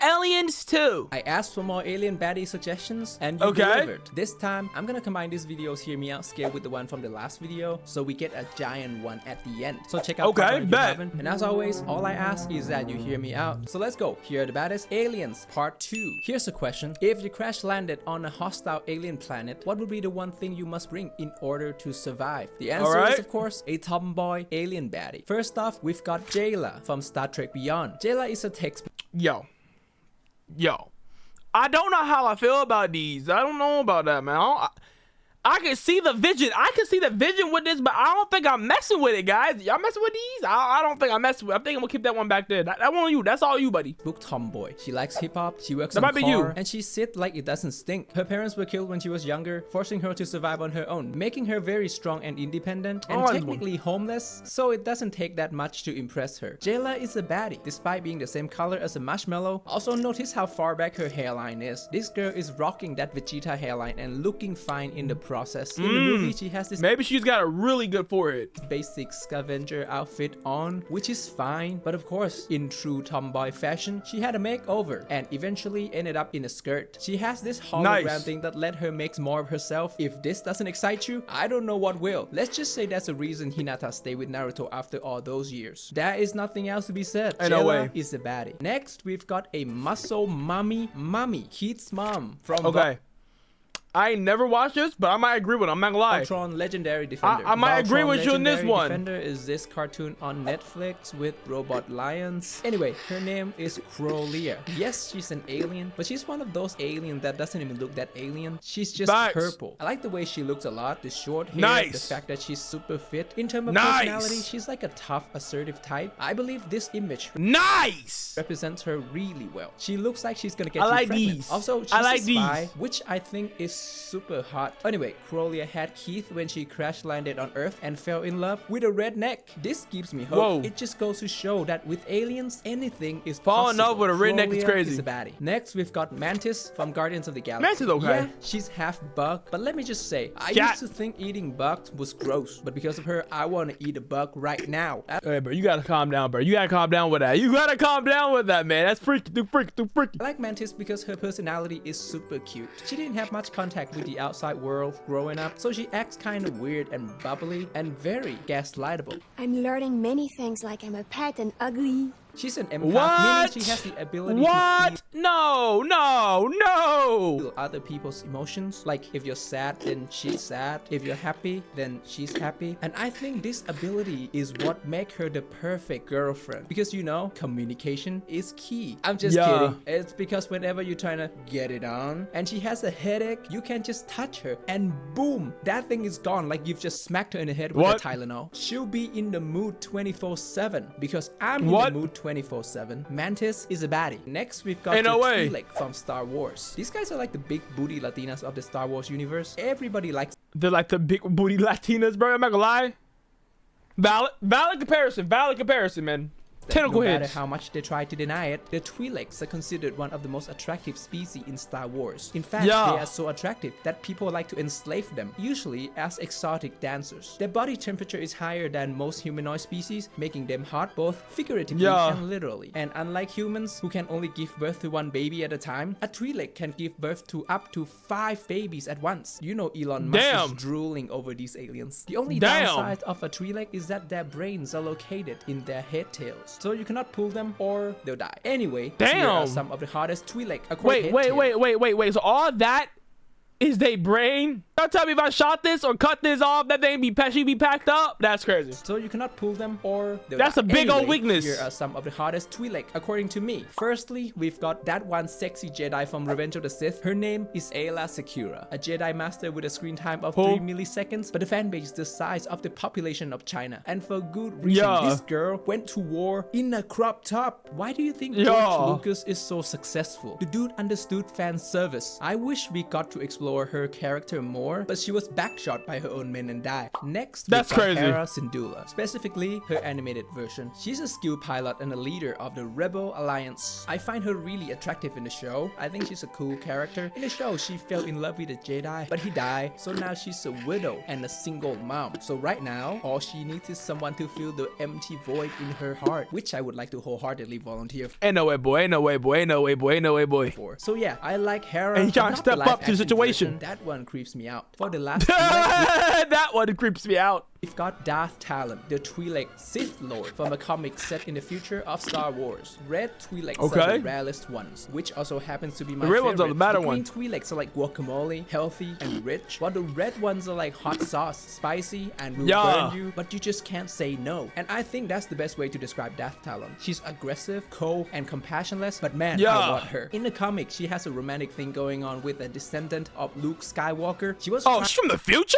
aliens too. I asked for more alien baddie suggestions and you delivered. This time, I'm gonna combine this video's Hear Me Out scale with the one from the last video, so we get a giant one at the end. So check out part 1 if you haven't. And as always, all I ask is that you hear me out. So let's go. Here are the baddest aliens, part 2. Here's a question. If you crash landed on a hostile alien planet, what would be the one thing you must bring in order to survive? The answer is, of course, a tomboy alien baddie. First off, we've got Jayla from Star Trek Beyond. Jayla is a textbook. Yo. I don't know how I feel about these. I don't know about that, man. I can see the vision. I can see the vision with this, but I don't think I'm messing with it, guys. Y'all messing with these? I don't think I'm messing with it. I think I'm gonna keep that one back there. That one on you. That's all you, buddy. Book tomboy. She likes hip-hop. She works on car, and she sit like it doesn't stink. Her parents were killed when she was younger, forcing her to survive on her own, making her very strong and independent, and technically homeless, so it doesn't take that much to impress her. Jayla is a baddie, despite being the same color as a marshmallow. Also notice how far back her hairline is. This girl is rocking that Vegeta hairline and looking fine in the process. In the movie, she has this maybe she's got a really good forehead, basic scavenger outfit on, which is fine, but of course, in true tomboy fashion, she had a makeover and eventually ended up in a skirt. She has this hologram thing that let her make more of herself. If this doesn't excite you, I don't know what will. Let's just say that's the reason Hinata stayed with Naruto after all those years. There is nothing else to be said. Jayla is a baddie. Next, we've got a muscle mummy, Keith's mom from I ain't never watched this, but I might agree with him. I'm not gonna lie. Voltron Legendary Defender. I might agree with you in this one. Defender is this cartoon on Netflix with robot lions. Anyway, her name is Crowia. Yes, she's an alien, but she's one of those aliens that doesn't even look that alien. She's just purple. I like the way she looks a lot. The short hair, the fact that she's super fit. In terms of personality, she's like a tough, assertive type. I believe this image represents her really well. She looks like she's gonna get you pregnant. Also, she's a spy, which I think is super hot. Anyway, Crowia had Keith when she crash landed on Earth and fell in love with a redneck. This gives me hope. It just goes to show that with aliens, anything is possible. Falling in love with a redneck is crazy. Is a baddie. Next, we've got Mantis from Guardians of the Galaxy. Mantis, Yeah, she's half bug, but let me just say, I used to think eating bugs was gross, but because of her, I want to eat a bug right now. Hey, bro, you gotta calm down, bro. You gotta calm down with that. You gotta calm down with that, man. That's freaky, too freaky. I like Mantis because her personality is super cute. She didn't have much contact with the outside world growing up, so she acts kind of weird and bubbly and very gaslightable. I'm learning many things, like I'm a pet and ugly. She's an empath, meaning she has the ability to feel other people's emotions. Like if you're sad, then she's sad. If you're happy, then she's happy. And I think this ability is what makes her the perfect girlfriend. Because you know, communication is key. I'm just kidding. It's because whenever you're trying to get it on and she has a headache, you can just touch her and boom, that thing is gone. Like you've just smacked her in the head with a Tylenol. She'll be in the mood 24/7 because I'm in the mood 24/7. Mantis is a baddie. Next, we've got Twlex from Star Wars. These guys are like the big booty Latinas of the Star Wars universe. Everybody likes. They're like the big booty Latinas, bro. I'm not gonna lie. Valid comparison, man. No matter how much they try to deny it, the Twlex are considered one of the most attractive species in Star Wars. In fact, they are so attractive that people like to enslave them, usually as exotic dancers. Their body temperature is higher than most humanoid species, making them hot both figuratively and literally. And unlike humans, who can only give birth to one baby at a time, a Twlex can give birth to up to 5 babies at once. You know Elon Musk is drooling over these aliens. The only downside of a Twlex is that their brains are located in their head tails. So you cannot pull them or they'll die. Anyway, here are some of the hottest Twlex. Wait. So all that is they brain? Don't tell me if I shot this or cut this off, that thing she be packed up. That's crazy. So you cannot pull them or that's a big old weakness. Here are some of the hottest Twlex according to me. Firstly, we've got that one sexy Jedi from Revenge of the Sith. Her name is Ayla Secura, a Jedi master with a screen time of 3 milliseconds, but the fan base is the size of the population of China. And for good reason. This girl went to war in a crop top. Why do you think George Lucas is so successful? The dude understood fan service. I wish we got to explore explore her character more, but she was backshot by her own men and died. Next, That's we've got crazy. Hera Syndulla, specifically her animated version. She's a skill pilot and a leader of the Rebel Alliance. I find her really attractive in the show. I think she's a cool character. In the show, she fell in love with a Jedi, but he died, so now she's a widow and a single mom. So right now, all she needs is someone to fill the empty void in her heart, which I would like to wholeheartedly volunteer Ain't no way, boy. Ain't no way, boy. Ain't no way, boy. Ain't no way, boy. for. So yeah, I like Hera. And he trying to but not step up to the live-action situation. version. That one creeps me out. For the last Twlex, That one creeps me out. we've got Darth Talon, the Twlex Sith Lord from a comic set in the future of Star Wars. Red Twlex are the rarest ones, which also happens to be my The red favorite. ones are the better green ones. Twlex are like guacamole, healthy and rich, while the red ones are like hot sauce, spicy and will Yeah. burn you, but you just can't say no. And I think that's the best way to describe Darth Talon. She's aggressive, cold, and compassionless, but man, Yeah. I want her. In the comic, she has a romantic thing going on with a descendant of Luke Skywalker. She was Oh, she's from the future?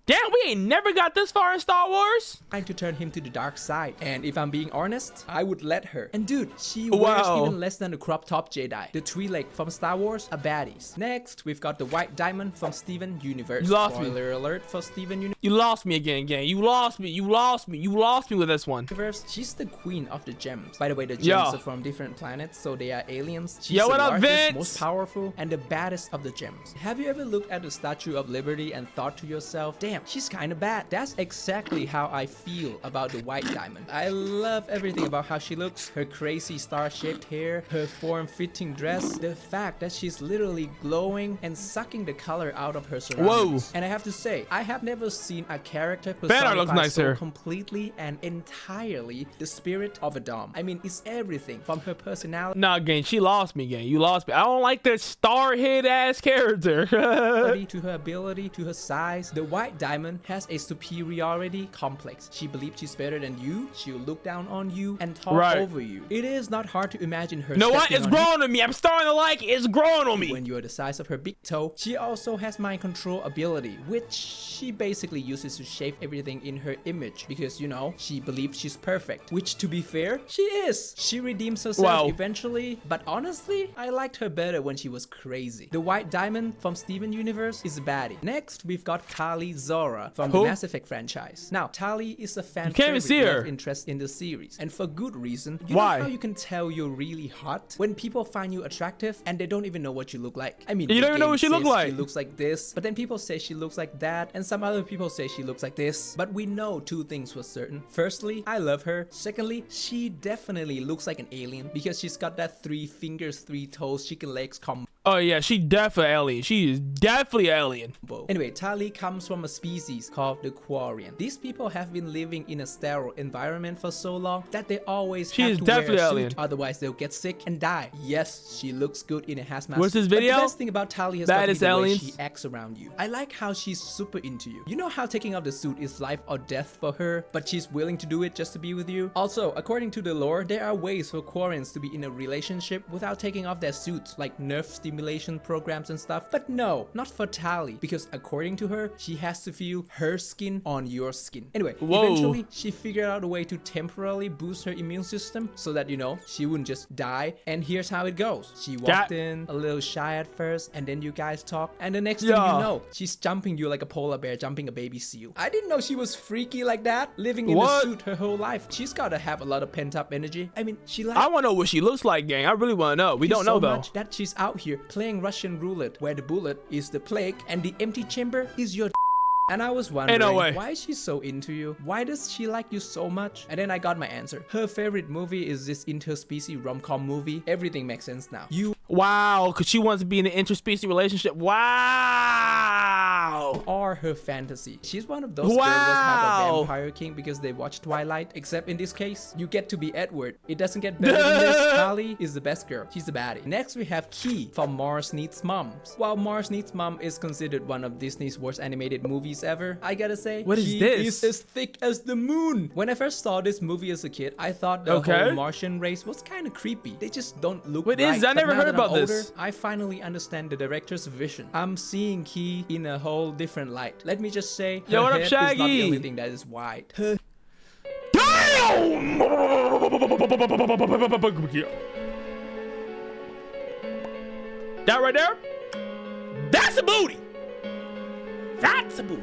Damn, we ain't never got this far in Star Wars. trying to turn him to the dark side. And if I'm being honest, I would let her. And dude, she Wow. wears even less than a crop top Jedi. The Twlex from Star Wars are baddies. Next, we've got the White Diamond from Steven Universe. You lost me. Spoiler alert for Steven You lost me again, gang. You lost me. You lost me. You lost me with this one. Universe. She's the queen of the gems. By the way, the gems Yeah. are from different planets, so they are aliens. She's Yo, the what up, largest, Vince? most powerful, and the baddest of the gems. Have you ever looked at the Statue of Liberty and thought to yourself, damn, she's kinda bad? That's exactly how I feel about the White Diamond. I love everything about how she looks, her crazy star-shaped hair, her form-fitting dress, the fact that she's literally glowing and sucking the color out of her surroundings. Whoa. And I have to say, I have never seen a character Banner looks personify nice so here. completely and entirely the spirit of a dom. I mean, it's everything from her personality Nah, gang. She lost me, gang. You lost me. I don't like that star-head ass character. to her ability, to her size. The White Diamond has a superiority complex. She believes she's better than you, she'll look down on you and talk Right. over you. It is not hard to imagine her You know what? stepping It's on you growing on me. I'm starting to like it. It's growing on me. when you're the size of her big toe. She also has mind control ability, which she basically uses to shape everything in her image because, you know, she believes she's perfect, which to be fair, she is. She redeems herself Wow. eventually, but honestly, I liked her better when she was crazy. The White Diamond from Steven Universe is a baddie. Next, we've got Tali Zora from the Who? Mass Effect franchise. Now, Tali is a fan can't even favorite see her. love interest in the series, and for good reason. You Why? know how you can tell you're really hot when people find you attractive and they don't even know what you look like? I mean, You the don't even know game what she look says like. She looks like this, but then people say she looks like that, and some other people say she looks like this. But we know two things for certain. Firstly, I love her. Secondly, she definitely looks like an alien because she's got that 3 fingers, 3 toes, chicken legs combo. Oh, yeah. She definitely alien. She is definitely alien. Anyway, Tali comes from a species called the Quarian. These people have been living in a sterile environment for so long that they always She have is to wear a definitely suit, alien. otherwise they'll get sick and die. Yes, she looks good in a hazmat What's suit, this but video? the best thing about Tali has got to be Baddest the way aliens? she acts around you. I like how she's super into you. You know how taking off the suit is life or death for her, but she's willing to do it just to be with you? Also, according to the lore, there are ways for Quarians to be in a relationship without taking off their suits, like nerve stimulation programs and stuff. But no, not for Tali, because according to her, she has to feel her skin on your skin. Anyway, Whoa. eventually she figured out a way to temporarily boost her immune system so that, you know, she wouldn't just die. And here's how it goes. She walked in a little shy at first, and then you guys talk, and the next thing Yeah. you know, she's jumping you like a polar bear jumping a baby seal. I didn't know she was freaky like that, living in What? the suit her whole life. She's gotta have a lot of pent-up energy. I mean, she I want to know what she looks like, gang. I really want to know. We don't know, so though. much that she's out here playing Russian roulette, where the bullet is the plague and the empty chamber is your. And I was wondering, no way. why is she so into you? Why does she like you so much? And then I got my answer. Her favorite movie is this interspecies rom-com movie. Everything makes sense now. You Wow, because she wants to be in an interspecies relationship. Wow. are her fantasy. She's one of those girls that have a Wow. vampire king because they watch Twilight. Except in this case, you get to be Edward. It doesn't get better than this. Tali is the best girl. She's the baddie. Next, we have Key from Mars Needs Moms. While Mars Needs Mom is considered one of Disney's worst animated movies ever, I gotta say, What is Key this? is as thick as the moon. When I first saw this movie as a kid, I thought the Okay. whole Martian race was kind of creepy. They just don't look What right. is- I But never now heard that I'm about this. older, I finally understand the director's vision. I'm seeing Key in a whole different light. Let me just say, her Yo, what up, head is not the Shaggy? only thing that is wide. Her Damn! That right there? That's a booty. That's a booty.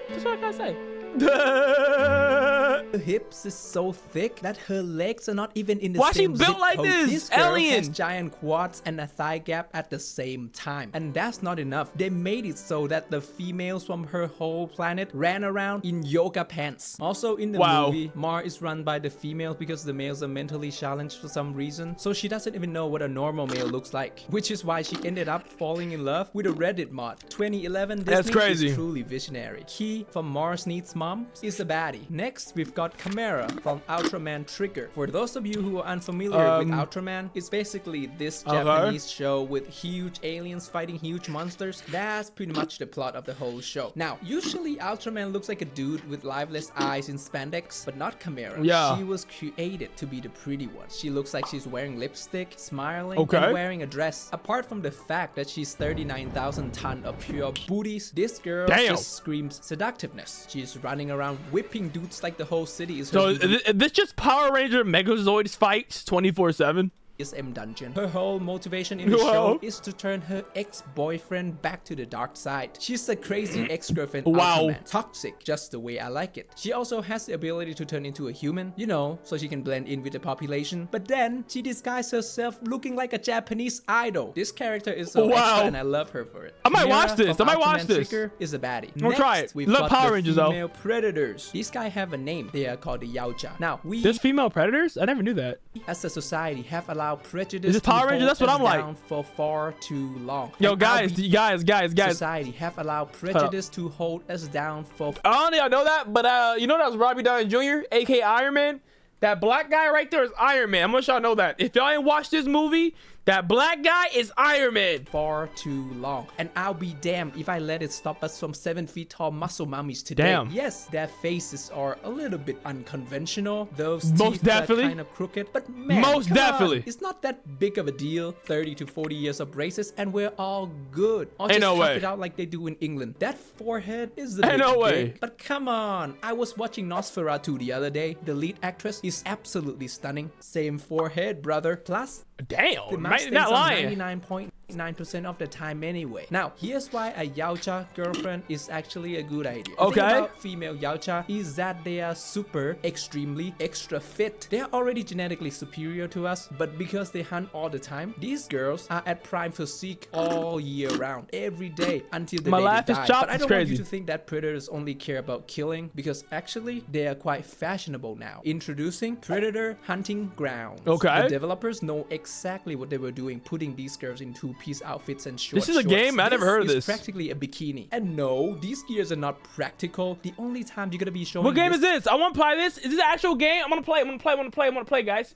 That's what I gotta say. Her hips is so thick that her legs are not even in the Why same she built zip like code. this? Girl Alien. has giant quads and a thigh gap at the same time. And that's not enough. They made it so that the females from her whole planet ran around in yoga pants. Also in the movie, Mar is run by the females because the males are mentally challenged for some reason. So she doesn't even know what a normal male looks like. Which is why she ended up falling in love with a Reddit mod. 2011 Disney That's crazy. is truly visionary. Key from Mars Needs Mom is a baddie. Next, we've got Chimera from Ultraman Trigger. For those of you who are unfamiliar with Ultraman, it's basically this Japanese show with huge aliens fighting huge monsters. That's pretty much the plot of the whole show. Now, usually Ultraman looks like a dude with lifeless eyes in spandex, but not Chimera. Yeah. She was created to be the pretty one. She looks like she's wearing lipstick, smiling, and wearing a dress. Apart from the fact that she's 39,000 tons of pure booties, this girl just screams seductiveness. She's running around whipping dudes like the whole city is her. So is this just Power Ranger Megazords fights 24/7? M dungeon. Her whole motivation in the show is to turn her ex-boyfriend back to the dark side. She's a crazy ex-girlfriend. Ultraman. Toxic, just the way I like it. She also has the ability to turn into a human, you know, so she can blend in with the population. But then she disguises herself looking like a Japanese idol. This character is so extra and I love her for it. I might watch this. I might watch this. Trigger is a baddie. We'll try it. We've Love got Power the Rangers female predators. These guys have a name. They are called the Yaocha. Now, there's female predators? I never knew that. As a society have allowed prejudice. Is it Power Rangers? That's what I'm like. For far too long. Yo, guys. Society have allowed prejudice to hold us down for. I don't think I know that, but you know that was Robbie Downey Jr., aka Iron Man. That black guy right there is Iron Man. I'm gonna let y'all know that. If y'all ain't watched this movie, that black guy is Iron Man. Far too long. And I'll be damned if I let it stop us from 7 feet tall muscle mummies today. Damn. Yes, their faces are a little bit unconventional. Those most teeth definitely are kind of crooked. But man, most definitely. It's not that big of a deal. 30 to 40 years of braces and we're all good. Or Ain't just no tough way. it out like they do in England. That forehead is the Ain't no way. But come on. I was watching Nosferatu the other day. The lead actress is absolutely stunning. Same forehead, brother. Plus, damn, the mask not lying. 99.9% of the time anyway. Now, here's why a Yaocha girlfriend is actually a good idea. Okay. The thing about female Yaocha is that they are super, extremely, extra fit. They are already genetically superior to us, but because they hunt all the time, these girls are at prime physique all year round, every day until the day they die. But I don't want you to think that predators only care about killing, because actually they are quite fashionable now. Introducing Predator Hunting Grounds. Okay. The developers know exactly what they were doing, putting these girls in two-piece outfits and short This is a shorts. game? I never heard of this. It's practically a bikini. And no, these gears are not practical. The only time you're gonna be showing. What game is this? I want to play this. Is this an actual game? I'm gonna play, guys.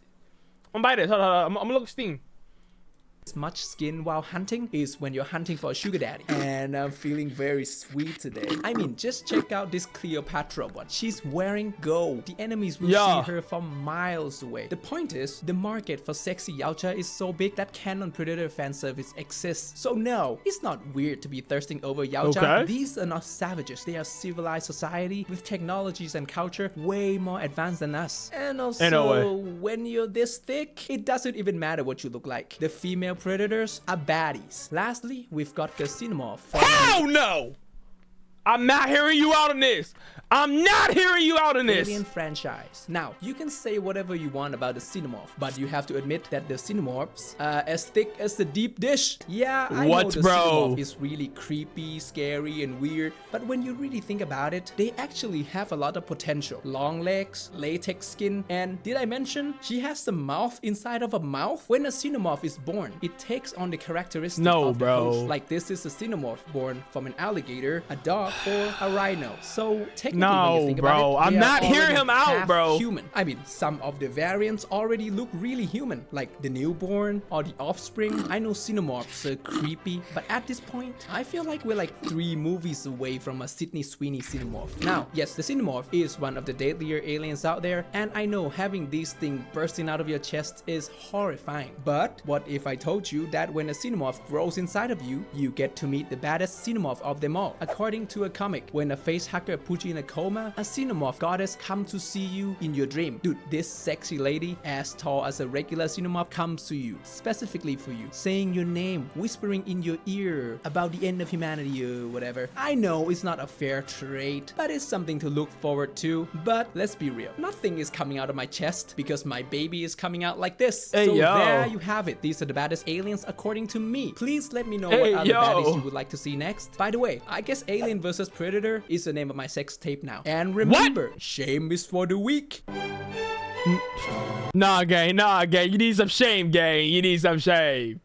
I'm gonna buy this. Hold on. I'm gonna look at Steam. Much skin while hunting is when you're hunting for a sugar daddy. And I'm feeling very sweet today. I mean, just check out this Cleopatra one. She's wearing gold. The enemies will see her from miles away. The point is, the market for sexy Yaocha is so big that canon predator fan service exists. So no, it's not weird to be thirsting over Yaocha. These are not savages. They are civilized society with technologies and culture way more advanced than us. And also, when you're this thick, it doesn't even matter what you look like. The female predators are baddies. Lastly, we've got the Xenomorph. Hell no! I'm not hearing you out on this. I'm not hearing you out on this. Alien franchise. Now, you can say whatever you want about the Xenomorph, but you have to admit that the Xenomorphs are as thick as the deep dish. Yeah, I know the Xenomorph is really creepy, scary, and weird, but when you really think about it, they actually have a lot of potential. Long legs, latex skin, and did I mention she has the mouth inside of a mouth? When a Xenomorph is born, it takes on the characteristics of the host. Like this is a Xenomorph born from an alligator, a dog, or a rhino. So technically, when you think about it, I'm not hearing him out, bro. Human. I mean, some of the variants already look really human, like the newborn or the offspring. I know Xenomorphs are creepy, but at this point, I feel like we're like 3 movies away from a Sydney Sweeney Xenomorph. Now, yes, the Xenomorph is one of the deadlier aliens out there, and I know having these things bursting out of your chest is horrifying. But what if I told you that when a Xenomorph grows inside of you, you get to meet the baddest Xenomorph of them all? According to to a comic. When a face hacker puts you in a coma, a xenomorph goddess comes to see you in your dream. Dude, this sexy lady, as tall as a regular xenomorph, comes to you, specifically for you, saying your name, whispering in your ear about the end of humanity or whatever. I know it's not a fair trade, but it's something to look forward to. But let's be real, nothing is coming out of my chest because my baby is coming out like this. Hey, so yo. there you have it. These are the baddest aliens according to me. Please let me know what other baddies you would like to see next. By the way, I guess Alien vs Predator is the name of my sex tape now. And remember, shame is for the weak. Nah, gang. You need some shame, gang. You need some shame.